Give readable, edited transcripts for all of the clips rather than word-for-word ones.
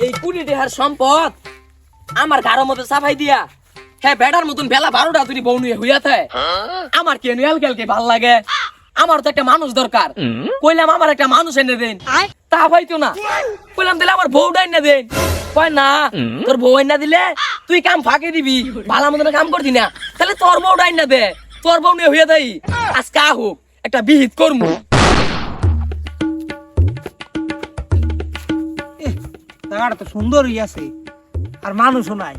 এই 20 টাকার সম্পদ আমার গাড়োর মধ্যে চাপাই দিয়া হ্যাঁ বেটার মতন বেলা 12টা তুই বউ নিয়ে হইয়া থাকে আমার কেন এলকে ভাল লাগে আমার তো একটা মানুষ দরকার কইলাম আমার একটা মানুষ এনে দেন তা পাইতো না কইলাম দিলে আমার বউটা এনে দেন কয় না তোর বউ এনে দিলে তুই কাম ফাঁকে দিবি ভালো মতন কাম করতি না তাহলে তোর বউটা এনে দে তোর বউ নিয়ে হইয়া দেই আজকে আহুক একটা বিহিত করমু টাকাটা তো সুন্দরই আছে আর মানুষও নাই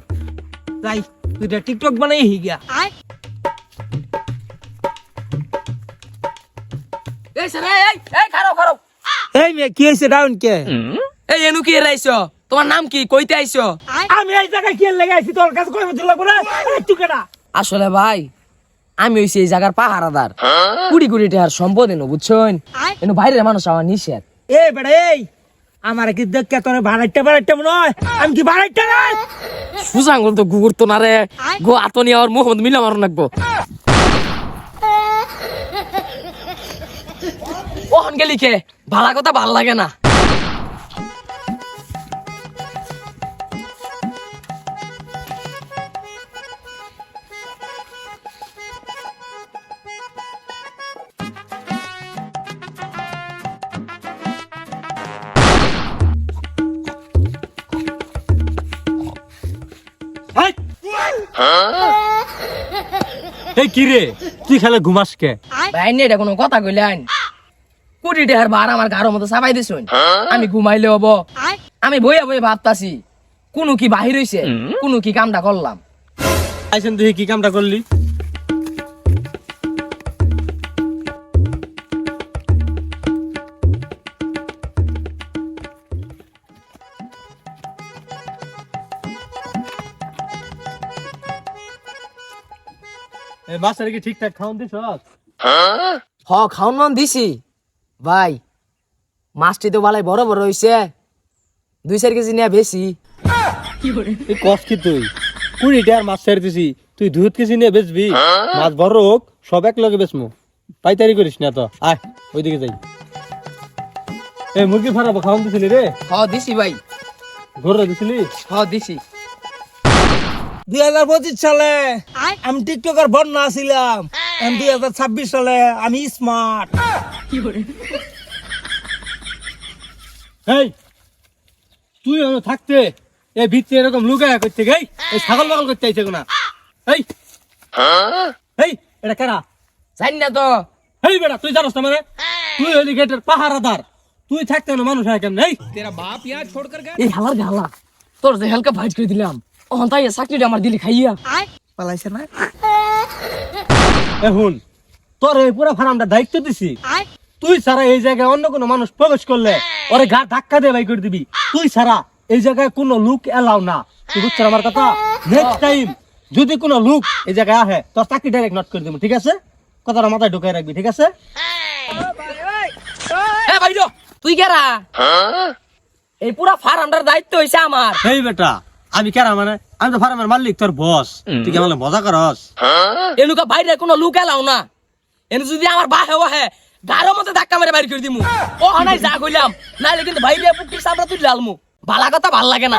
যাই তুইটা টিকটক বানাই হিগা এই স্যার এই খারাপ এই মেয়ে কি হয়েছে ডাউন কে এই এনু কি রাইছো তোমার নাম কি কইতে আইছো আমি এই জায়গায় কি লাগাইছি তোর কাছে কই বুঝলা বলে একটু কেনা আসলে ভাই আমি হইছি এই জায়গার পাহারাদার 20 টাকার সম্পদ এনো বুঝছেন এনু বাইরের মানুষ আমার নিষেধ এ বেড়া এই আমার কি দেখকে তোর ভাড়াইটা মনে হয় আমি কি ভাড়াইটা নাই সুজাঙ্গল তো গুগুর তো না রে গো আতনি আর মোহাম্মদ মিলা মারন লাগবো ওহন গেলি কে ভালা কথা ভাল লাগে না এই কি রে তুই খেলে ঘুমাস কে ভাই নে এটা কোনো কথা কইলেন 20 টাকার ভার আমার ঘরের মতো চাপাই দিছুন আমি ঘুমাইলে হবো আমি বইয়া ভাবতাছি কোনো কি বাহির হইছে কোনো কি কামটা করলাম আইছেন তুই কি কামটা করলি এ বাসারে কি ঠিকঠাক খাওন দিছ হ খাওন মান দিছি ভাই মাছটি তো বালাই বড় বড় হইছে 2-4 কেজি নিয়ে বেশি এই কস কি তুই 20 টাকার মাছ ছেড়ে দিছি তুই 2 কেজি নিয়ে বেচবি মাছ বড় হোক সব এক লগে বেচমু পাইতারি করিস না তো আয় ওইদিকে যাই এ মুরগি ফারাবো খাওন দিছিলি রে হ দিছি ভাই ঘরে দিছিলি হ দিছি 2025 সালে আমি টিকটকার বন্যা ছিলাম 2026 সালে আমি স্মার্ট এই তুই থাকতে এই ভিতরে এরকম লুকায়া করতে গাই এই ছাগল বাগল করতে আইছে কোনা এই এই এটা কারা জানি না তো এই বেটা তুই জানোস না মানে তুই হলি গেটের পাহারাদার তুই থাকতে না মানুষ হয় কেমন এই এই হালার গালা তোর যে হালকা ভাইজ করে দিলাম ওহন তাই চাকরিটা আমার দিলি খাইয়া পালাইছে না এখন তোর এই পুরো ফার্মটা দায়িত্ব দিছি তুই ছাড়া এই জায়গায় অন্য কোনো মানুষ প্রবেশ করলে ওরে ঘা ধাক্কা দিয়ে বাই করে দিবি তুই ছাড়া এই জায়গায় কোনো লোক এলাও না তুই বুঝছ আমার কথা নেক্সট টাইম যদি কোনো লোক এই জায়গায় আহে তোর চাকরি ডাইরেক্ট নট করে দিব ঠিক আছে কথাটা মাথায় ঢুকাই রাখবি ঠিক আছে এ ভাইডো তুই কেরা এই পুরা ফার্মটার দায়িত্ব হইছে আমার এই বেটা আমি কেরা মানে আমি তো ফার্মের মালিক তোর বস তুই কেমন মজা করস এনুকা বাইরে কোনো লুক এলাও না এনে যদি আমার বাহে ওহে গাড়োর মধ্যে ধাক্কা মেরে বাইর করে দিমু ও হানাই যা কইলাম নাইলে কিন্তু বাইরে পুকুর সামরা তুই লালমু ভালা কথা ভাল লাগে না